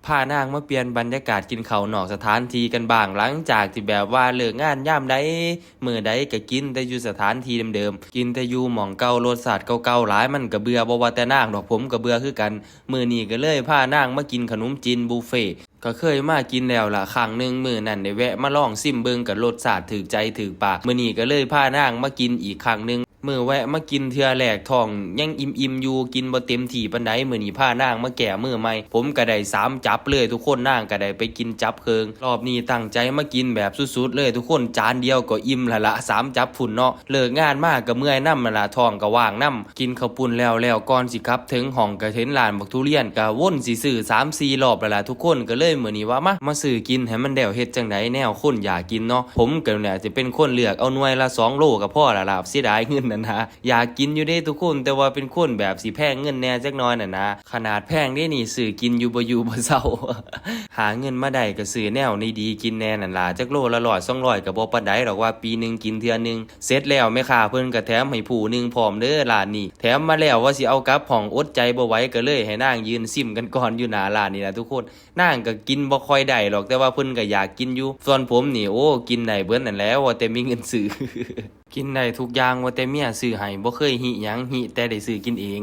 พานางมาเปลี่ยนบรรยากาศกินข้าวนอกสถานที่กันบ้างหลังจากที่แบบว่าเลิกงานยามใดมื้อใดก็กินแต่อยู่สถานที่เดิมๆกินแต่อยู่หม้องเก่ารสชาติเก่าๆหลายมันก็เบื่อบ่ว่าแต่นางดอกผมก็เบื่อคือกันมื้อนี้ก็เลยพานางมากินขนมจีนบุฟเฟ่ต์ก็เคยมากินแล้วล่ะครั้งหนึ่งมื้อนั้นได้แวะมาลองซิมเบิ่งก็รสชาติถูกใจถูกปากมื้อนี้ก็เลยพานางมากินอีกครั้งหนึ่งมื้อแวะมากินเทื่อแรกท้องยังอิ่มๆอยู่กินบ่เต็มที่ปานใดมื้อนี้พานางมาแก้มื้อใหม่ผมก็ได้3จับเลยทุกคนนางก็ได้ไปกินจับเคิงรอบนี้ตั้งใจมากินแบบสุดๆเลยทุกคนจานเดียวก็อิ่มแล้วล่ะ3จับพุ่นเนาะเลิกงานมาก็เมื่อยนำนั่นล่ะท้องก็ว่างนำกินข้าวปุ้นแล้วก่อนสิกลับถึงห้องก็เห็นร้านบักทุเรียนก็วนสิซื้อ3-4 รอบแล้วล่ะทุกคนก็เลยมื้อนี้ว่ามาซื้อกินให้มันแล้วเฮ็ดจังไดแนวคนอยากกินเนาะผมก็เนี่ยจะเป็นคนเลือกเอาหน่วยละ2โลก็พอแล้วล่ะเสียดายเงินนั่นนะอยากกินอยู่เด้ทุกคนแต่ว่าเป็นคนแบบสิแพงเงินแน่จักหน่อยน่ะนะขนาดแพงได้นี่ซื้อกินอยู่บ่เซา หาเงินมาได้ก็ซื้อแนวในดีกินแน่นั่นล่ะจักโลละ100-200ก็บ่ปานใดดอกว่าปีนึงกินเทื่อนึงเสร็จแล้วแม่ค้าเพิ่นก็แถมให้ผู้นึงพร้อมเด้อร้านนี้แถมมาแล้วว่าสิเอากลับห้องอดใจบ่ไหวก็เลยให้นางยืนซิมกันก่อนอยู่หน้าร้านนี่ล่ะทุกคนนางก็กินบ่ค่อยได้หรอกแต่ว่าเพิ่นก็อยากกินอยู่ส่วนผมนี่โอ้กินได้เบิดนั่นแหล้วว่าแต่มีเงินซื้อ กินได้ทุกอย่างว่าแต่เมียซื้อให้บ่เคยหิหยังหิแต่ได้ซื้อกินเอง